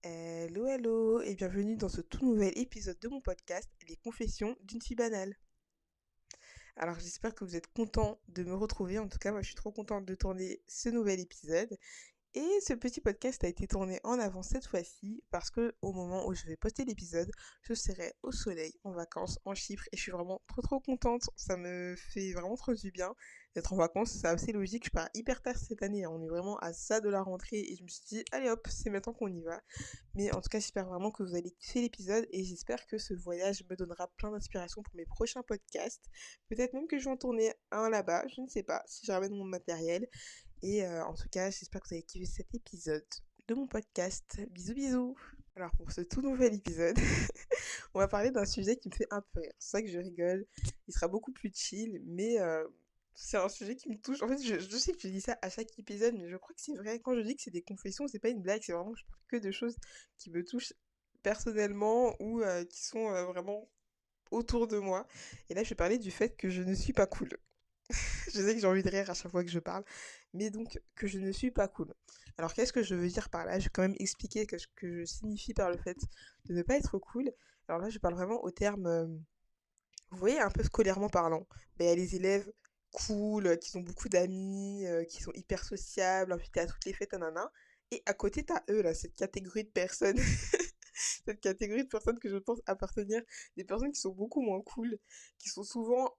Hello, hello, et bienvenue dans ce tout nouvel épisode de mon podcast, Les Confessions d'une fille banale. Alors j'espère que vous êtes contents de me retrouver, en tout cas moi je suis trop contente de tourner ce nouvel épisode. Et ce petit podcast a été tourné en avance cette fois-ci parce que au moment où je vais poster l'épisode, je serai au soleil, en vacances, en Chypre et je suis vraiment trop contente. Ça me fait vraiment trop du bien d'être en vacances. C'est assez logique, je pars hyper tard cette année, hein. On est vraiment à ça de la rentrée et je me suis dit, allez hop, c'est maintenant qu'on y va. Mais en tout cas, j'espère vraiment que vous allez kiffer l'épisode et j'espère que ce voyage me donnera plein d'inspiration pour mes prochains podcasts. Peut-être même que je vais en tourner un là-bas, je ne sais pas, si je ramène mon matériel. Et en tout cas, j'espère que vous avez kiffé cet épisode de mon podcast. Bisous bisous. Alors pour ce tout nouvel épisode, on va parler d'un sujet qui me fait un peu rire. C'est ça que je rigole. Il sera beaucoup plus chill, mais c'est un sujet qui me touche. En fait, je sais que je dis ça à chaque épisode, mais je crois que c'est vrai. Quand je dis que c'est des confessions, c'est pas une blague, c'est vraiment que je parle que de choses qui me touchent personnellement ou qui sont vraiment autour de moi. Et là, je vais parler du fait que je ne suis pas cool. Je sais que j'ai envie de rire à chaque fois que je parle, mais donc que je ne suis pas cool. Alors qu'est-ce que je veux dire par là? Je vais quand même expliquer ce que je signifie par le fait de ne pas être cool. Alors là, je parle vraiment au terme, vous voyez, un peu scolairement parlant. Ben, il y a les élèves cool, qui ont beaucoup d'amis, qui sont hyper sociables, invités à toutes les fêtes, nanana. Et à côté, t'as eux, là, cette catégorie de personnes cette catégorie de personnes que je pense appartenir, des personnes qui sont beaucoup moins cool, qui sont souvent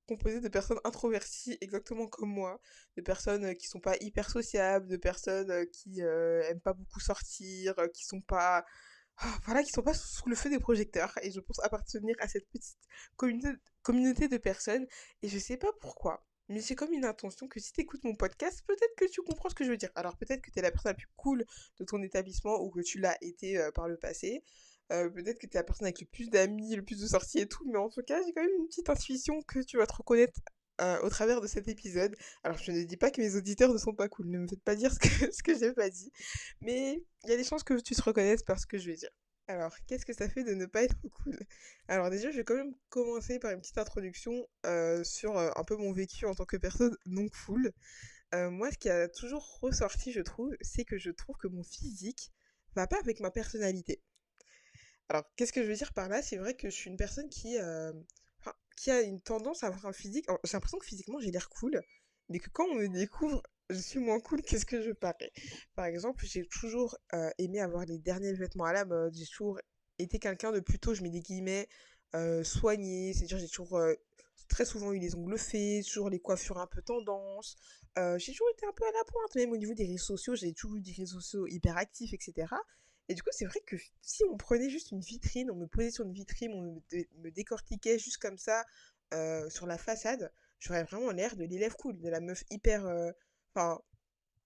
composées de personnes introverties, exactement comme moi, de personnes qui sont pas hyper sociables, de personnes qui aiment pas beaucoup sortir, qui sont pas... voilà, qui sont pas sous le feu des projecteurs. Et je pense appartenir à cette petite communauté de personnes. Et je sais pas pourquoi. Mais j'ai comme une intention que si t'écoutes mon podcast, peut-être que tu comprends ce que je veux dire. Alors peut-être que t'es la personne la plus cool de ton établissement ou que tu l'as été par le passé. Peut-être que t'es la personne avec le plus d'amis, le plus de sorties et tout. Mais en tout cas, j'ai quand même une petite intuition que tu vas te reconnaître au travers de cet épisode. Alors je ne dis pas que mes auditeurs ne sont pas cool. Ne me faites pas dire ce que j'ai pas dit. Mais il y a des chances que tu te reconnaisses par ce que je vais dire. Alors, qu'est-ce que ça fait de ne pas être cool? Alors déjà, je vais quand même commencer par une petite introduction sur un peu mon vécu en tant que personne non cool. Moi, ce qui a toujours ressorti, je trouve, c'est que je trouve que mon physique va pas avec ma personnalité. Alors, qu'est-ce que je veux dire par là? C'est vrai que je suis une personne qui a une tendance à avoir un physique. Alors, j'ai l'impression que physiquement, j'ai l'air cool, mais que quand on me découvre, je suis moins cool qu'est-ce que je parais. Par exemple, j'ai toujours aimé avoir les derniers vêtements à la mode. J'ai toujours été quelqu'un de plutôt, je mets des guillemets, soigné. C'est-à-dire, j'ai toujours très souvent eu les ongles faits, toujours les coiffures un peu tendance. J'ai toujours été un peu à la pointe, même au niveau des réseaux sociaux. J'ai toujours eu des réseaux sociaux hyper actifs, etc. Et du coup, c'est vrai que si on prenait juste une vitrine, on me posait sur une vitrine, me décortiquait juste comme ça sur la façade, j'aurais vraiment l'air de l'élève cool, de la meuf hyper... Enfin,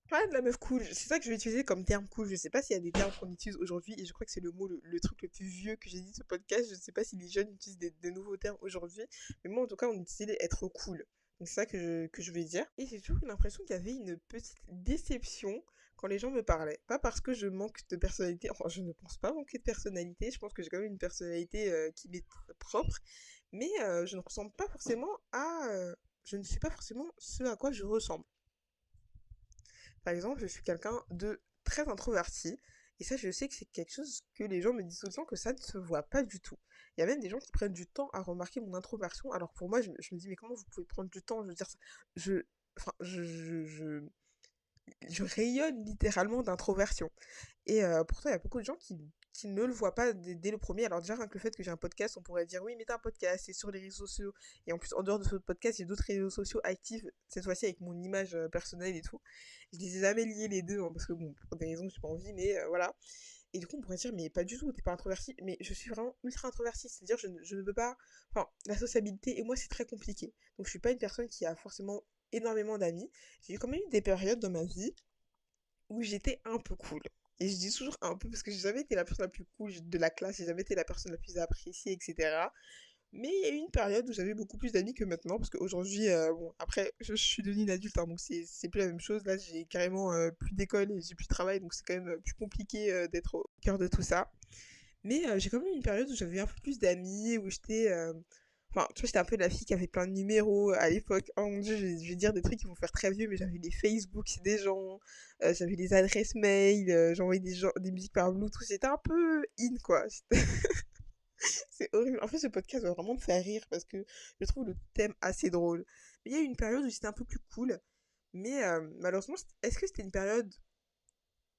pas de la meuf cool, c'est ça que je vais utiliser comme terme cool. Je sais pas s'il y a des termes qu'on utilise aujourd'hui et je crois que c'est le mot, le truc le plus vieux que j'ai dit de ce podcast. Je sais pas si les jeunes utilisent des nouveaux termes aujourd'hui, mais moi en tout cas, on utilisait être cool. Donc c'est ça que je vais dire. Et j'ai toujours eu l'impression qu'il y avait une petite déception quand les gens me parlaient. Pas parce que je manque de personnalité, enfin je ne pense pas manquer de personnalité, je pense que j'ai quand même une personnalité qui m'est propre, mais je ne ressemble pas forcément à... je ne suis pas forcément ce à quoi je ressemble. Par exemple, je suis quelqu'un de très introverti. Et ça, je sais que c'est quelque chose que les gens me disent tout le temps que ça ne se voit pas du tout. Il y a même des gens qui prennent du temps à remarquer mon introversion. Alors pour moi, je me dis, mais comment vous pouvez prendre du temps? Je veux dire, je, enfin, je rayonne littéralement d'introversion. Et pourtant, il y a beaucoup de gens qui ne le voient pas dès le premier. Alors déjà, rien que le fait que j'ai un podcast, on pourrait dire, oui, mais t'as un podcast, c'est sur les réseaux sociaux. Et en plus, en dehors de ce podcast, il y a d'autres réseaux sociaux actifs, cette fois-ci avec mon image personnelle et tout. Je les ai jamais liés les deux, hein, parce que bon, pour des raisons que j'ai pas envie, mais voilà. Et du coup, on pourrait dire, mais pas du tout, t'es pas introverti. Mais je suis vraiment ultra introvertie, c'est-à-dire, je ne veux pas... Enfin, la sociabilité, et moi, c'est très compliqué. Donc, je suis pas une personne qui a forcément énormément d'amis. J'ai quand même eu des périodes dans ma vie où j'étais un peu cool. Et je dis toujours un peu parce que j'ai jamais été la personne la plus cool de la classe, j'ai jamais été la personne la plus appréciée, etc. Mais il y a eu une période où j'avais beaucoup plus d'amis que maintenant, parce qu'aujourd'hui, bon, après, je suis devenue une adulte, hein, donc c'est plus la même chose. Là, j'ai carrément plus d'école et j'ai plus de travail, donc c'est quand même plus compliqué d'être au cœur de tout ça. Mais j'ai quand même eu une période où j'avais un peu plus d'amis, où j'étais Enfin, tu vois, j'étais un peu la fille qui avait plein de numéros à l'époque. Oh mon dieu, je vais dire des trucs qui vont faire très vieux, mais j'avais les Facebook des gens, j'avais les adresses mail, j'envoyais des musiques par Bluetooth. C'était un peu in, quoi. C'est horrible. En fait, ce podcast va vraiment me faire rire parce que je trouve le thème assez drôle. Mais il y a eu une période où c'était un peu plus cool. Mais malheureusement, est-ce que c'était une période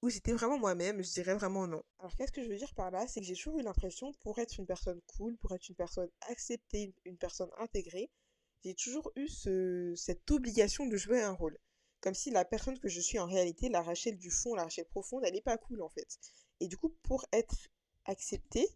où j'étais vraiment moi-même? Je dirais vraiment non. Alors, qu'est-ce que je veux dire par là? C'est que j'ai toujours eu l'impression, pour être une personne cool, pour être une personne acceptée, une personne intégrée, j'ai toujours eu cette obligation de jouer un rôle. Comme si la personne que je suis en réalité, la Rachel du fond, la Rachel profonde, elle n'est pas cool en fait. Et du coup, pour être acceptée,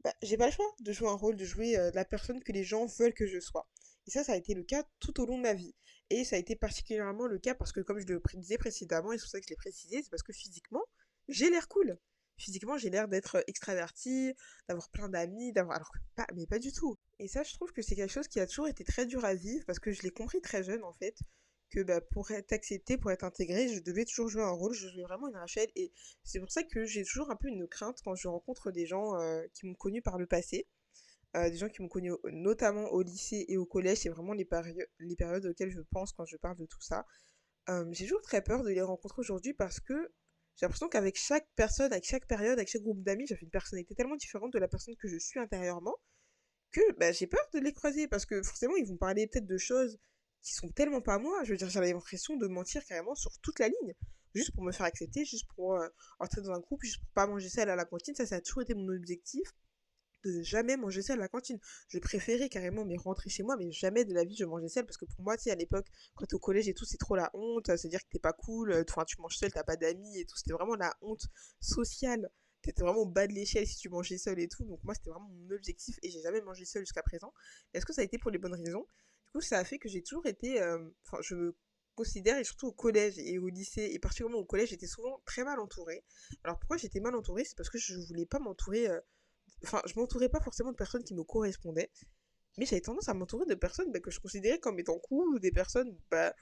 bah, j'ai pas le choix de jouer un rôle, de jouer la personne que les gens veulent que je sois. Et ça a été le cas tout au long de ma vie. Et ça a été particulièrement le cas parce que, comme je le disais précédemment, et c'est pour ça que je l'ai précisé, c'est parce que physiquement, j'ai l'air cool. Physiquement, j'ai l'air d'être extravertie, d'avoir plein d'amis, d'avoir... Alors que pas, mais pas du tout. Et ça, je trouve que c'est quelque chose qui a toujours été très dur à vivre parce que je l'ai compris très jeune, en fait, que bah, pour être acceptée, pour être intégrée, je devais toujours jouer un rôle, je jouais vraiment une Rachel. Et c'est pour ça que j'ai toujours un peu une crainte quand je rencontre des gens qui m'ont connue par le passé. Des gens qui m'ont connue notamment au lycée et au collège, c'est vraiment les périodes auxquelles je pense quand je parle de tout ça. J'ai toujours très peur de les rencontrer aujourd'hui parce que j'ai l'impression qu'avec chaque personne, avec chaque période, avec chaque groupe d'amis, j'avais une personnalité tellement différente de la personne que je suis intérieurement que bah, j'ai peur de les croiser parce que forcément ils vont parler peut-être de choses qui sont tellement pas moi. Je veux dire, j'avais l'impression de mentir carrément sur toute la ligne, juste pour me faire accepter, juste pour entrer dans un groupe, juste pour pas manger seule à la cantine. Ça a toujours été mon objectif de ne jamais manger seule à la cantine. Je préférais carrément mais rentrer chez moi, mais jamais de la vie je mangeais seule parce que pour moi, tu sais, à l'époque, quand t'es au collège et tout, c'est trop la honte, c'est-à-dire que t'es pas cool, enfin, tu manges seule, t'as pas d'amis et tout, c'était vraiment la honte sociale. T'étais vraiment au bas de l'échelle si tu mangeais seule et tout, donc moi c'était vraiment mon objectif et j'ai jamais mangé seule jusqu'à présent. Est-ce que ça a été pour les bonnes raisons? Du coup, ça a fait que j'ai toujours été, enfin, je me considère, et surtout au collège et au lycée, et particulièrement au collège, j'étais souvent très mal entourée. Alors pourquoi j'étais mal entourée? C'est parce que je voulais pas m'entourer enfin, je m'entourais pas forcément de personnes qui me correspondaient, mais j'avais tendance à m'entourer de personnes bah, que je considérais comme étant cool, ou des personnes bah,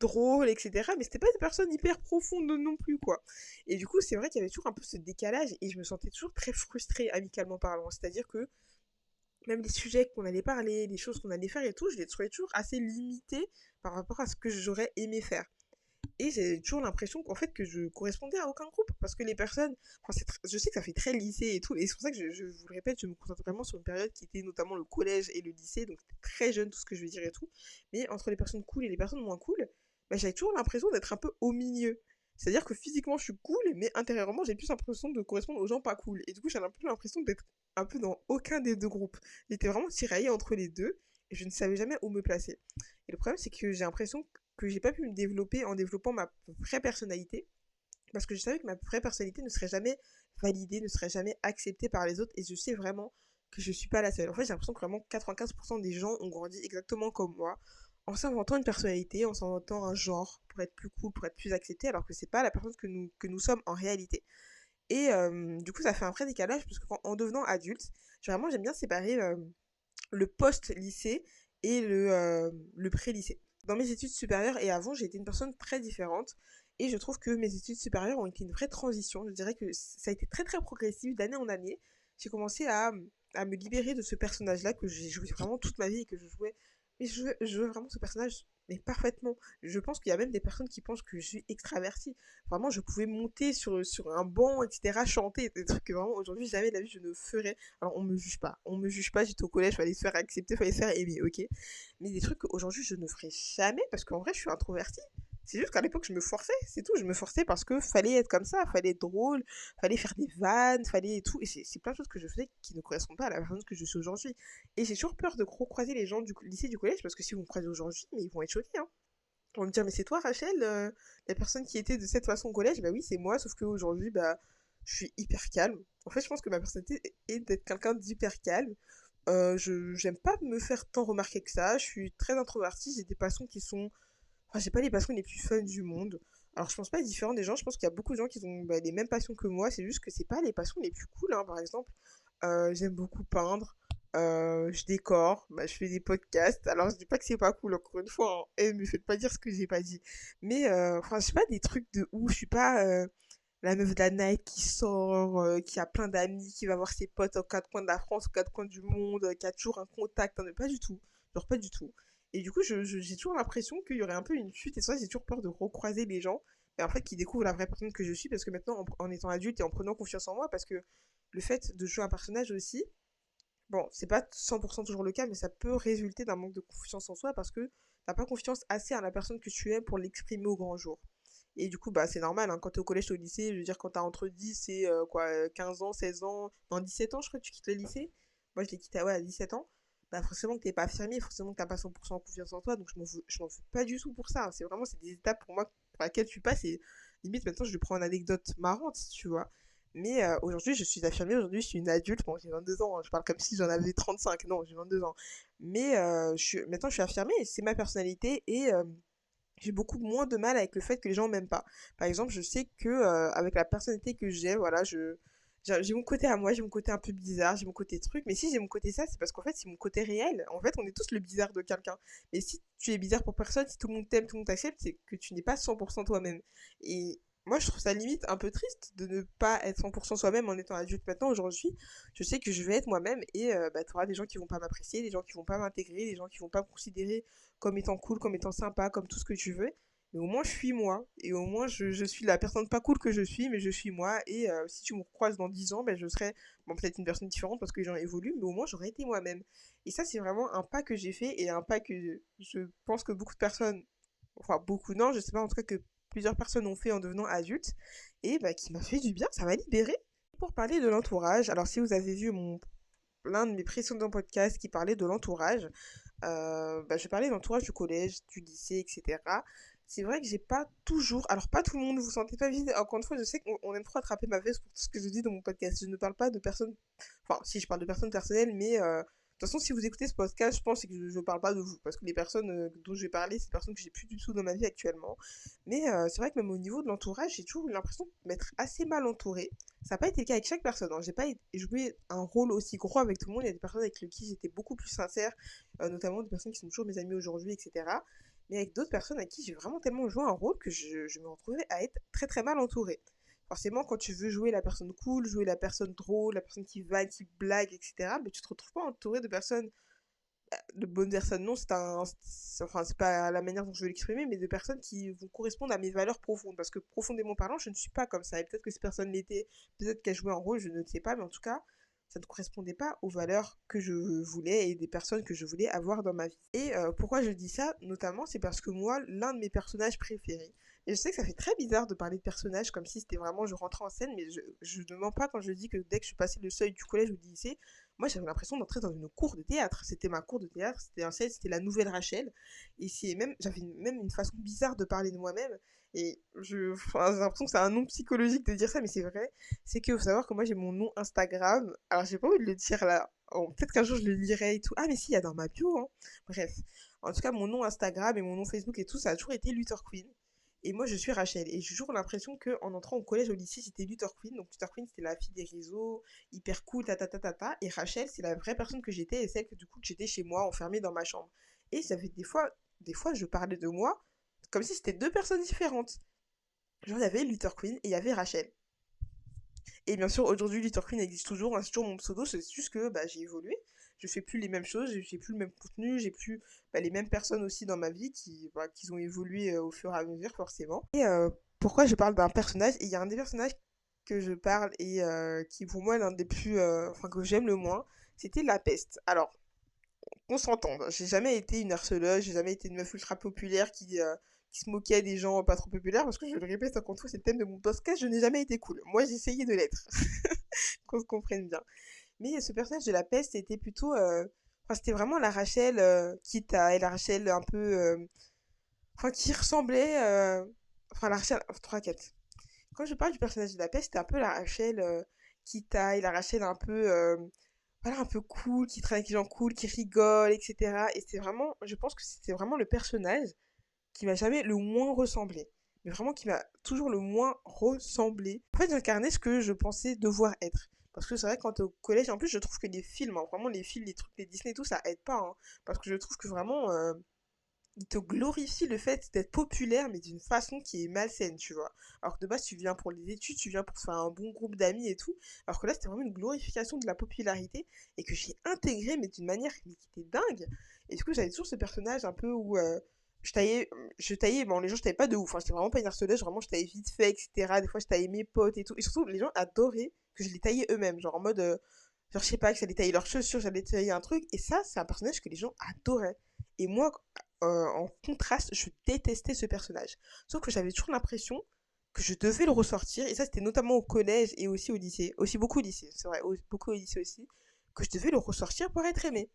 drôles, etc. Mais c'était pas des personnes hyper profondes non plus, quoi. Et du coup, c'est vrai qu'il y avait toujours un peu ce décalage, et je me sentais toujours très frustrée, amicalement parlant. C'est-à-dire que même les sujets qu'on allait parler, les choses qu'on allait faire et tout, je les trouvais toujours assez limitées par rapport à ce que j'aurais aimé faire. Et j'ai toujours l'impression qu'en fait que je correspondais à aucun groupe parce que les personnes, enfin, je sais que ça fait très lycée et tout, et c'est pour ça que je vous le répète, je me concentre vraiment sur une période qui était notamment le collège et le lycée, donc c'était très jeune tout ce que je veux dire et tout, mais entre les personnes cool et les personnes moins cool, bah, j'avais toujours l'impression d'être un peu au milieu. C'est-à-dire que physiquement je suis cool, mais intérieurement j'ai plus l'impression de correspondre aux gens pas cool. Et du coup j'ai un peu l'impression d'être un peu dans aucun des deux groupes. J'étais vraiment tiraillée entre les deux et je ne savais jamais où me placer. Et le problème c'est que j'ai l'impression que j'ai pas pu me développer en développant ma vraie personnalité parce que je savais que ma vraie personnalité ne serait jamais validée, ne serait jamais acceptée par les autres et je sais vraiment que je suis pas la seule. En fait, j'ai l'impression que vraiment 95% des gens ont grandi exactement comme moi en s'inventant une personnalité, en s'inventant un genre pour être plus cool, pour être plus accepté alors que c'est pas la personne que nous sommes en réalité. Et du coup, ça fait un vrai décalage parce que en devenant adulte, j'aime bien séparer le post-lycée et le pré-lycée. Dans mes études supérieures et avant, j'ai été une personne très différente et je trouve que mes études supérieures ont été une vraie transition. Je dirais que ça a été très très progressif d'année en année. J'ai commencé à me libérer de ce personnage-là que j'ai joué vraiment toute ma vie et que je jouais. Mais je jouais vraiment ce personnage mais parfaitement. Je pense qu'il y a même des personnes qui pensent que je suis extravertie. Vraiment, je pouvais monter sur un banc, etc., chanter, des trucs que vraiment aujourd'hui, jamais de la vie, je ne ferais. Alors, on me juge pas, j'étais au collège, fallait se faire accepter, fallait se faire aimer, ok. Mais des trucs qu'aujourd'hui, je ne ferais jamais parce qu'en vrai, je suis introvertie. C'est juste qu'à l'époque, je me forçais, c'est tout. Je me forçais parce que fallait être comme ça, fallait être drôle, fallait faire des vannes, fallait et tout. Et c'est plein de choses que je faisais qui ne correspondent pas à la personne que je suis aujourd'hui. Et j'ai toujours peur de croiser les gens du lycée, du collège, parce que si vous me croisez aujourd'hui, mais ils vont être choqués, hein. Ils vont me dire, mais c'est toi, Rachel, la personne qui était de cette façon au collège? Bah oui, c'est moi, sauf qu'aujourd'hui, bah, je suis hyper calme. En fait, je pense que ma personnalité est d'être quelqu'un d'hyper calme. J'aime pas me faire tant remarquer que ça. Je suis très introvertie. J'ai des passions qui sont. Enfin, j'ai pas les passions les plus fun du monde. Alors, je pense pas être différent des gens. Je pense qu'il y a beaucoup de gens qui ont bah, les mêmes passions que moi. C'est juste que c'est pas les passions les plus cool, hein. Par exemple, j'aime beaucoup peindre. Je décore. Bah, je fais des podcasts. Alors, je dis pas que c'est pas cool, encore une fois, hein. Me faites pas dire ce que j'ai pas dit. Mais, enfin, je sais pas, des trucs de ouf. Je suis pas. la meuf de la night qui sort, qui a plein d'amis, qui va voir ses potes aux quatre coins de la France, aux quatre coins du monde, qui a toujours un contact, hein, mais pas du tout. Genre pas du tout. Et du coup, j'ai toujours l'impression qu'il y aurait un peu une chute, et ça, j'ai toujours peur de recroiser les gens, et en fait, qui découvrent la vraie personne que je suis, parce que maintenant, en étant adulte et en prenant confiance en moi, parce que le fait de jouer un personnage aussi, bon, c'est pas 100% toujours le cas, mais ça peut résulter d'un manque de confiance en soi, parce que t'as pas confiance assez à la personne que tu es pour l'exprimer au grand jour. Et du coup, bah, c'est normal, hein, quand t'es au collège, t'es au lycée, je veux dire, quand t'as entre 10 et 15 ans, 16 ans, non, 17 ans, je crois que tu quittes le lycée. Moi, je l'ai quitté ouais, à 17 ans. Bah, forcément que t'es pas affirmé, forcément que t'as pas 100% confiance en toi, donc je m'en veux pas du tout pour ça, hein. C'est vraiment, c'est des étapes pour moi pour lesquelles tu passes, et limite, maintenant, je lui prends une anecdote marrante, tu vois. Mais aujourd'hui, je suis affirmée, aujourd'hui, je suis une adulte, bon, j'ai 22 ans, hein, je parle comme si j'en avais 35, non, j'ai 22 ans. Mais maintenant, je suis affirmée, c'est ma personnalité, et j'ai beaucoup moins de mal avec le fait que les gens m'aiment pas. Par exemple, je sais que avec la personnalité que j'ai, voilà, j'ai mon côté à moi, j'ai mon côté un peu bizarre, j'ai mon côté truc, mais si j'ai mon côté ça, c'est parce qu'en fait, c'est mon côté réel. En fait, on est tous le bizarre de quelqu'un. Mais si tu es bizarre pour personne, si tout le monde t'aime, tout le monde t'accepte, c'est que tu n'es pas 100% toi-même. Et moi, je trouve ça limite un peu triste de ne pas être 100% soi-même en étant adulte. Maintenant, aujourd'hui, je sais que je vais être moi-même, et bah, tu auras des gens qui vont pas m'apprécier, des gens qui vont pas m'intégrer, des gens qui vont pas me considérer comme étant cool, comme étant sympa, comme tout ce que tu veux. Mais au moins, je suis moi. Et au moins, je suis la personne pas cool que je suis, mais je suis moi. Et si tu me croises dans 10 ans, ben, je serai bon, peut-être une personne différente parce que les gens évoluent, mais au moins, j'aurais été moi-même. Et ça, c'est vraiment un pas que j'ai fait, et un pas que je pense que beaucoup de personnes, enfin beaucoup non, je sais pas, en tout cas que plusieurs personnes ont fait en devenant adultes, et bah, qui m'a fait du bien, ça m'a libéré. Pour parler de l'entourage, alors si vous avez vu l'un de mes précédents podcasts qui parlait de l'entourage, bah, je parlais de l'entourage du collège, du lycée, etc. C'est vrai que j'ai pas toujours. Alors, pas tout le monde, vous sentez pas vide. Encore une fois, je sais qu'on aime trop attraper ma veste pour tout ce que je dis dans mon podcast. Je ne parle pas de personnes. Enfin, si, je parle de personnes personnelles, mais de toute façon, si vous écoutez ce podcast, je pense que je ne parle pas de vous. Parce que les personnes dont je vais parler, c'est des personnes que j'ai plus du tout dans ma vie actuellement. Mais c'est vrai que même au niveau de l'entourage, j'ai toujours eu l'impression de m'être assez mal entourée. Ça n'a pas été le cas avec chaque personne, hein. J'ai pas joué un rôle aussi gros avec tout le monde. Il y a des personnes avec qui j'étais beaucoup plus sincère, notamment des personnes qui sont toujours mes amis aujourd'hui, etc. Mais avec d'autres personnes à qui j'ai vraiment tellement joué un rôle que je me retrouvais à être très très mal entourée. Forcément, quand tu veux jouer la personne cool, jouer la personne drôle, la personne qui va, qui blague, etc., mais tu te retrouves pas entouré de personnes, de bonnes personnes, non, enfin, c'est pas la manière dont je veux l'exprimer, mais de personnes qui vont correspondre à mes valeurs profondes. Parce que profondément parlant, je ne suis pas comme ça. Et peut-être que ces personnes l'étaient, peut-être qu'elles jouaient un rôle, je ne sais pas, mais en tout cas, ça ne correspondait pas aux valeurs que je voulais et des personnes que je voulais avoir dans ma vie. Et pourquoi je dis ça, notamment, c'est parce que moi, l'un de mes personnages préférés, et je sais que ça fait très bizarre de parler de personnages comme si c'était vraiment je rentrais en scène, mais je ne mens pas quand je dis que dès que je suis passée le seuil du collège ou du lycée, moi j'avais l'impression d'entrer dans une cour de théâtre. C'était ma cour de théâtre, c'était un scène, c'était la nouvelle Rachel. Et j'avais même une façon bizarre de parler de moi-même. Et enfin, j'ai l'impression que c'est un nom psychologique de dire ça, mais c'est vrai. C'est qu'il faut savoir que moi j'ai mon nom Instagram. Alors j'ai pas envie de le dire là. Oh, peut-être qu'un jour je le lirai et tout. Ah mais si, il y a dans ma bio, hein. Bref. En tout cas, mon nom Instagram et mon nom Facebook et tout, ça a toujours été Luther Queen. Et moi, je suis Rachel. Et j'ai toujours l'impression qu'en entrant au collège, au lycée, j'étais Luther Queen. Donc Luther Queen, c'était la fille des réseaux, hyper cool, ta ta ta ta ta. Et Rachel, c'est la vraie personne que j'étais et celle que du coup, j'étais chez moi, enfermée dans ma chambre. Et j'avais des fois, je parlais de moi comme si c'était deux personnes différentes. Genre, il y avait Luther Queen et il y avait Rachel. Et bien sûr, aujourd'hui, Luther Queen existe toujours, hein, c'est toujours mon pseudo, c'est juste que bah, j'ai évolué. Je fais plus les mêmes choses, j'ai plus le même contenu, j'ai plus bah, les mêmes personnes aussi dans ma vie qui ont évolué au fur et à mesure, forcément. Et pourquoi je parle d'un personnage? Et il y a un des personnages que je parle et qui, pour moi, est l'un des plus. Enfin, que j'aime le moins, c'était La Peste. Alors, qu'on s'entende, j'ai jamais été une harceleuse, j'ai jamais été une meuf ultra populaire qui se moquait des gens pas trop populaires, parce que je le répète encore une fois, c'est le thème de mon podcast, je n'ai jamais été cool. Moi, j'ai essayé de l'être, qu'on se comprenne bien. Mais ce personnage de La Peste, c'était plutôt... Enfin, c'était vraiment la Rachel Kita et la Rachel un peu... Enfin, qui ressemblait... Enfin, la Rachel... 3-4. Quand je parle du personnage de La Peste, c'était un peu la Rachel Kita et la Rachel un peu... voilà, un peu cool, qui traîne avec les gens cool, qui rigole, etc. Et c'est vraiment... Je pense que c'était vraiment le personnage qui m'a jamais le moins ressemblé. Mais vraiment qui m'a toujours le moins ressemblé. En fait, j'incarnais ce que je pensais devoir être. Parce que c'est vrai, quand t'es au collège, en plus, je trouve que les films, hein, vraiment les films, les trucs, les Disney et tout, ça aide pas. Hein. Parce que je trouve que vraiment, il te glorifie le fait d'être populaire, mais d'une façon qui est malsaine, tu vois. Alors que de base, tu viens pour les études, tu viens pour faire un bon groupe d'amis et tout. Alors que là, c'était vraiment une glorification de la popularité et que j'ai intégré, mais d'une manière qui était dingue. Et du coup, j'avais toujours ce personnage un peu où je taillais, bon, les gens, je taillais pas de ouf, hein, j'étais vraiment pas une harceleuse, vraiment, je taillais vite fait, etc. Des fois, je taillais mes potes et tout. Et surtout, les gens adoraient que je les taillais eux-mêmes, genre en mode, genre, je sais pas, que j'allais tailler leurs chaussures, j'allais tailler un truc. Et ça, c'est un personnage que les gens adoraient. Et moi, en contraste, je détestais ce personnage. Sauf que j'avais toujours l'impression que je devais le ressortir. Et ça, c'était notamment au collège et aussi au lycée. Aussi beaucoup au lycée, c'est vrai, beaucoup au lycée aussi. Que je devais le ressortir pour être aimé.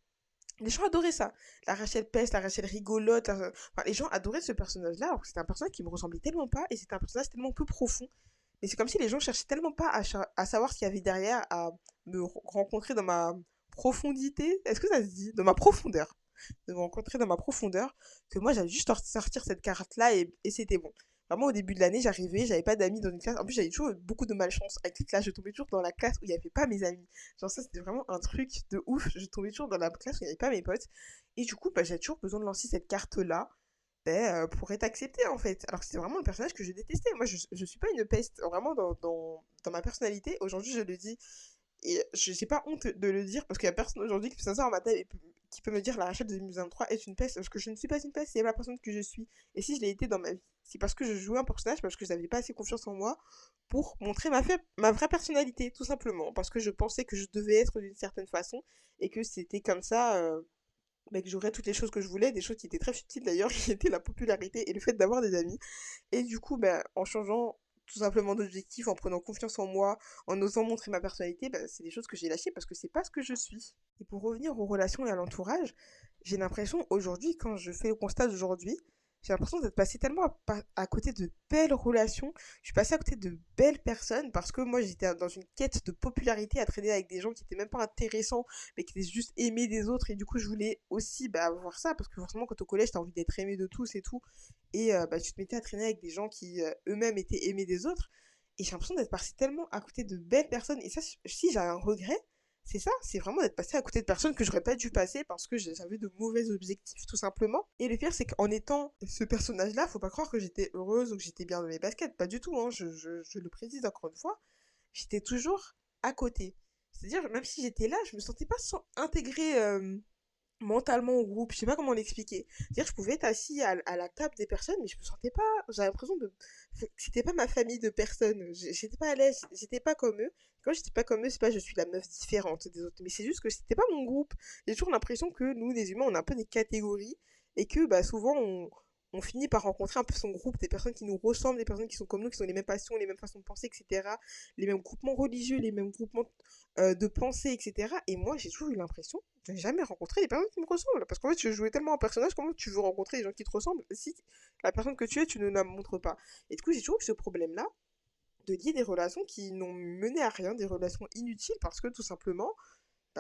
Les gens adoraient ça. La Rachel peste, la Rachel rigolote. Enfin, les gens adoraient ce personnage-là, alors que c'était un personnage qui me ressemblait tellement pas, et c'était un personnage tellement peu profond. Mais c'est comme si les gens cherchaient tellement pas à savoir ce qu'il y avait derrière, à me rencontrer dans ma profondité. Est-ce que ça se dit? Dans ma profondeur. De me rencontrer dans ma profondeur, que moi j'avais juste sortir cette carte-là et c'était bon. Vraiment, au début de l'année, j'arrivais, j'avais pas d'amis dans une classe. En plus, j'avais toujours beaucoup de malchance avec les classes. Je tombais toujours dans la classe où il n'y avait pas mes amis. Genre, ça, c'était vraiment un truc de ouf. Je tombais toujours dans la classe où il n'y avait pas mes potes. Et du coup, bah, j'avais toujours besoin de lancer cette carte-là pour être acceptée, en fait. Alors que c'était vraiment le personnage que je détestais. Moi, je suis pas une peste. Vraiment, dans ma personnalité, aujourd'hui, je le dis. Et je n'ai pas honte de le dire parce qu'il y a personne aujourd'hui qui peut s'asseoir à ma table et qui peut me dire la Rachel de 2023 est une peste parce que je ne suis pas une peste, c'est la personne que je suis. Et si je l'ai été dans ma vie, c'est parce que je jouais un personnage, parce que je n'avais pas assez confiance en moi pour montrer ma vraie personnalité, tout simplement. Parce que je pensais que je devais être d'une certaine façon et que c'était comme ça que j'aurais toutes les choses que je voulais, des choses qui étaient très futiles d'ailleurs, qui étaient la popularité et le fait d'avoir des amis. Et du coup, en changeant tout simplement d'objectif, en prenant confiance en moi, en osant montrer ma personnalité, c'est des choses que j'ai lâchées parce que c'est pas ce que je suis. Et pour revenir aux relations et à l'entourage, j'ai l'impression aujourd'hui, quand je fais le constat d'aujourd'hui, j'ai l'impression d'être passée tellement à côté de belles relations, je suis passée à côté de belles personnes parce que moi j'étais dans une quête de popularité à traîner avec des gens qui étaient même pas intéressants mais qui étaient juste aimés des autres et du coup je voulais aussi avoir ça parce que forcément quand au collège t'as envie d'être aimé de tous et tout et tu te mettais à traîner avec des gens qui eux-mêmes étaient aimés des autres. Et j'ai l'impression d'être passée tellement à côté de belles personnes. Et ça, si j'ai un regret, c'est ça, c'est vraiment d'être passée à côté de personnes que j'aurais pas dû passer parce que j'avais de mauvais objectifs, tout simplement. Et le pire, c'est qu'en étant ce personnage-là, faut pas croire que j'étais heureuse ou que j'étais bien dans mes baskets. Pas du tout, hein, je le précise encore une fois. J'étais toujours à côté. C'est-à-dire, même si j'étais là, je me sentais pas sans intégrer mentalement au groupe, je sais pas comment l'expliquer. C'est-à-dire que je pouvais être assis à la table des personnes, mais je me sentais pas, j'avais l'impression que c'était pas ma famille de personnes. J'étais pas à l'aise, j'étais pas comme eux. Quand j'étais pas comme eux, c'est pas je suis la meuf différente des autres, mais c'est juste que c'était pas mon groupe. J'ai toujours l'impression que nous, les humains, on a un peu des catégories et que souvent on finit par rencontrer un peu son groupe, des personnes qui nous ressemblent, des personnes qui sont comme nous, qui ont les mêmes passions, les mêmes façons de penser, etc. Les mêmes groupements religieux, les mêmes groupements de pensée, etc. Et moi, j'ai toujours eu l'impression de jamais rencontrer des personnes qui me ressemblent. Parce qu'en fait, je jouais tellement un personnage, comment tu veux rencontrer des gens qui te ressemblent si la personne que tu es, tu ne la montres pas. Et du coup, j'ai toujours eu ce problème-là de lier des relations qui n'ont mené à rien, des relations inutiles, parce que tout simplement,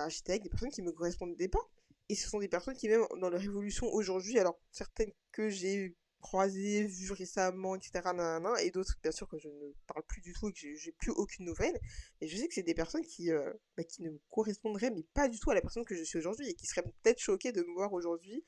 j'étais avec des personnes qui me correspondaient pas. Et ce sont des personnes qui, même dans leur évolution aujourd'hui, alors certaines que j'ai croisées, vues récemment, etc., nanana, et d'autres, bien sûr, que je ne parle plus du tout et que j'ai plus aucune nouvelle, mais je sais que c'est des personnes qui ne me correspondraient, mais pas du tout à la personne que je suis aujourd'hui, et qui seraient peut-être choquées de me voir aujourd'hui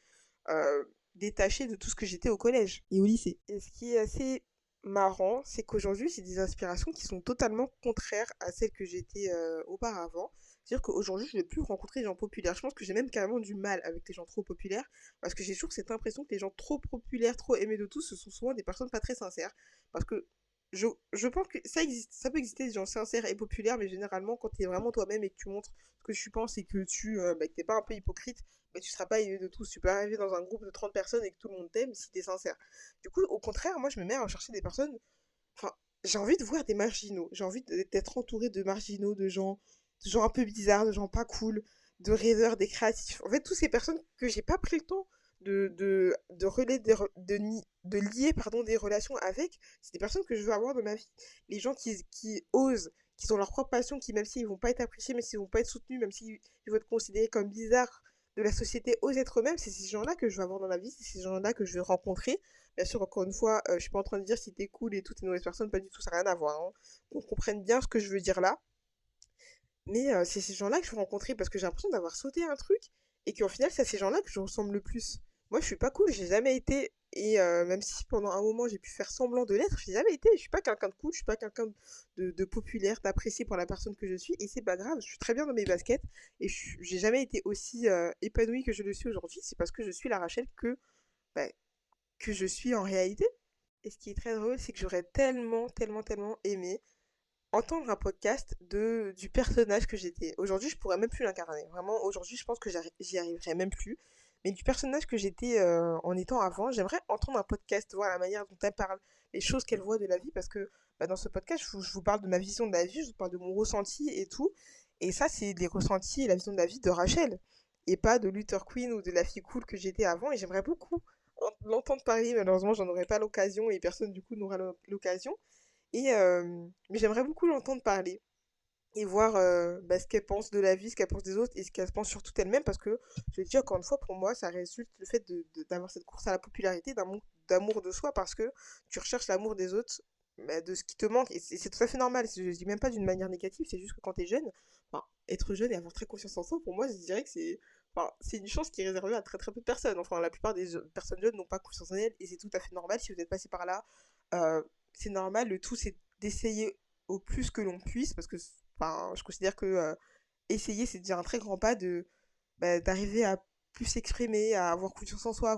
euh, détachée de tout ce que j'étais au collège et au lycée. Et ce qui est assez marrant, c'est qu'aujourd'hui, j'ai des aspirations qui sont totalement contraires à celles que j'étais auparavant. C'est-à-dire qu'aujourd'hui, je ne vais plus rencontrer des gens populaires. Je pense que j'ai même carrément du mal avec les gens trop populaires, parce que j'ai toujours cette impression que les gens trop populaires, trop aimés de tous, ce sont souvent des personnes pas très sincères. Parce que je pense que ça existe, ça peut exister des gens sincères et populaires, mais généralement, quand tu es vraiment toi-même et que tu montres ce que tu penses et que que t'es pas un peu hypocrite, tu seras pas aimé de tous. Tu peux arriver dans un groupe de 30 personnes et que tout le monde t'aime si tu es sincère. Du coup, au contraire, moi, je me mets à rechercher des personnes. Enfin, j'ai envie de voir des marginaux. J'ai envie d'être entourée de marginaux, de gens un peu bizarres, de gens pas cool, de rêveurs, des créatifs. En fait, toutes ces personnes que j'ai pas pris le temps de lier des relations avec, c'est des personnes que je veux avoir dans ma vie. Les gens qui osent, qui ont leur propre passion, qui même s'ils vont pas être appréciés, même s'ils vont pas être soutenus, même s'ils vont être considérés comme bizarres de la société, osent être eux-mêmes, c'est ces gens-là que je veux avoir dans ma vie, c'est ces gens-là que je veux rencontrer. Bien sûr, encore une fois, je suis pas en train de dire si t'es cool et tout, t'es une mauvaise personne, pas du tout, ça n'a rien à voir. Hein. Qu'on comprenne bien ce que je veux dire là. Mais c'est ces gens-là que je veux rencontrer parce que j'ai l'impression d'avoir sauté un truc et qu'au final, c'est à ces gens-là que je ressemble le plus. moi je suis pas cool, j'ai jamais été. Et même si pendant un moment j'ai pu faire semblant de l'être, j'ai jamais été. Je suis pas quelqu'un de cool, je suis pas quelqu'un de populaire, d'apprécié pour la personne que je suis. Et c'est pas grave, je suis très bien dans mes baskets. Et j'ai jamais été aussi épanouie que je le suis aujourd'hui. C'est parce que je suis la Rachel bah, que je suis en réalité. Et ce qui est très drôle, c'est que j'aurais tellement, tellement, tellement aimé entendre un podcast du personnage que j'étais. Aujourd'hui, je pourrais même plus l'incarner. Vraiment, aujourd'hui, je pense que j'y arriverais même plus. Mais du personnage que j'étais en étant avant, j'aimerais entendre un podcast, voir la manière dont elle parle, les choses qu'elle voit de la vie, parce que bah, dans ce podcast, je vous parle de ma vision de la vie, je vous parle de mon ressenti et tout. Et ça, c'est les ressentis et la vision de la vie de Rachel, et pas de Luther Queen ou de la fille cool que j'étais avant. Et j'aimerais beaucoup l'entendre parler. Malheureusement, j'en aurais pas l'occasion et personne du coup n'aura l'occasion. Mais j'aimerais beaucoup l'entendre parler et voir bah, ce qu'elle pense de la vie, ce qu'elle pense des autres et ce qu'elle pense surtout d'elle-même parce que, je le dis encore une fois, pour moi, ça résulte le fait d'avoir cette course à la popularité, d'amour de soi parce que tu recherches l'amour des autres, bah, de ce qui te manque et c'est tout à fait normal. Je dis même pas d'une manière négative, c'est juste que quand t'es jeune, enfin, être jeune et avoir très confiance en soi, pour moi, je dirais que c'est une chance qui est réservée à très très peu de personnes. Enfin, la plupart des personnes jeunes n'ont pas confiance en elles et c'est tout à fait normal si vous êtes passé par là. euh, c'est normal, le tout c'est d'essayer au plus que l'on puisse parce que enfin, je considère que essayer c'est déjà un très grand pas d'arriver à plus s'exprimer, à avoir confiance en soi,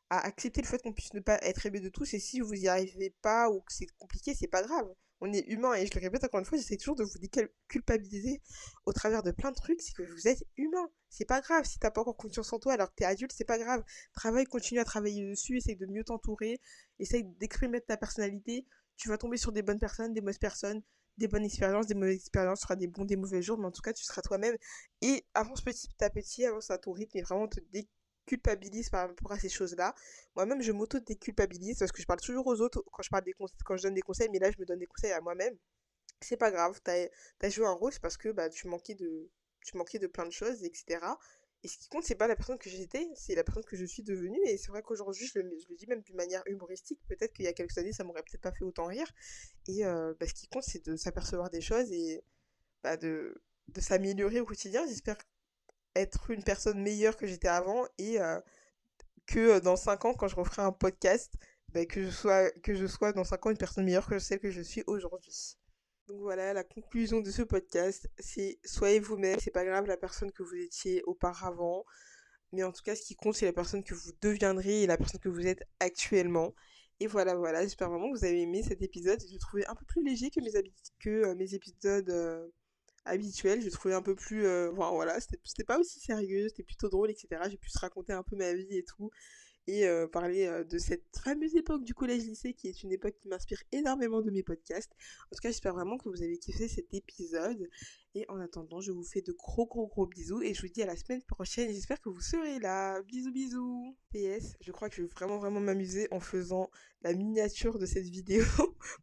à accepter le fait qu'on puisse ne pas être aimé de tous et si vous y arrivez pas ou que c'est compliqué, c'est pas grave. On est humain et je le répète encore une fois, j'essaie toujours de vous déculpabiliser au travers de plein de trucs, c'est que vous êtes humain. C'est pas grave si t'as pas encore confiance en toi alors que t'es adulte, c'est pas grave. Travaille, continue à travailler dessus, essaye de mieux t'entourer, essaye d'exprimer ta personnalité. Tu vas tomber sur des bonnes personnes, des mauvaises personnes, des bonnes expériences, des mauvaises expériences, tu feras des bons, des mauvais jours, mais en tout cas, tu seras toi-même. Et avance petit à petit, avance à ton rythme et vraiment te déculpabilise par rapport à ces choses-là. Moi-même, je m'auto-déculpabilise parce que je parle toujours aux autres quand quand je donne des conseils, mais là, je me donne des conseils à moi-même. C'est pas grave, t'as joué un rôle, c'est parce que bah, tu manquais de plein de choses, etc. Et ce qui compte, c'est pas la personne que j'étais, c'est la personne que je suis devenue. Et c'est vrai qu'aujourd'hui, je le dis même d'une manière humoristique. Peut-être qu'il y a quelques années, ça m'aurait peut-être pas fait autant rire. Et bah, ce qui compte, c'est de s'apercevoir des choses et bah, de s'améliorer au quotidien. J'espère être une personne meilleure que j'étais avant et que dans 5 ans, quand je referai un podcast, bah, que je sois dans 5 ans une personne meilleure que celle que je suis aujourd'hui. Donc voilà, la conclusion de ce podcast, c'est soyez vous-même, c'est pas grave la personne que vous étiez auparavant, mais en tout cas, ce qui compte, c'est la personne que vous deviendrez et la personne que vous êtes actuellement. Et voilà, voilà, j'espère vraiment que vous avez aimé cet épisode. Je l'ai trouvé un peu plus léger que mes épisodes habituels. Je l'ai trouvé un peu plus... enfin, voilà, c'était pas aussi sérieux, c'était plutôt drôle, etc. J'ai pu se raconter un peu ma vie et tout et parler de cette fameuse époque du collège-lycée qui est une époque qui m'inspire énormément de mes podcasts. En tout cas, j'espère vraiment que vous avez kiffé cet épisode. Et en attendant, je vous fais de gros gros gros bisous et je vous dis à la semaine prochaine. J'espère que vous serez là. Bisous bisous. PS, je crois que je vais vraiment vraiment m'amuser en faisant la miniature de cette vidéo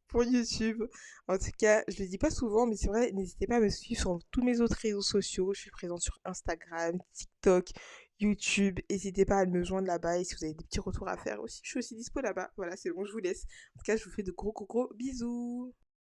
pour YouTube. En tout cas, je le dis pas souvent, mais c'est vrai, n'hésitez pas à me suivre sur tous mes autres réseaux sociaux. Je suis présente sur Instagram, TikTok, YouTube. N'hésitez pas à me joindre là-bas et si vous avez des petits retours à faire aussi, je suis aussi dispo là-bas. Voilà, c'est bon, je vous laisse. En tout cas, je vous fais de gros gros gros bisous.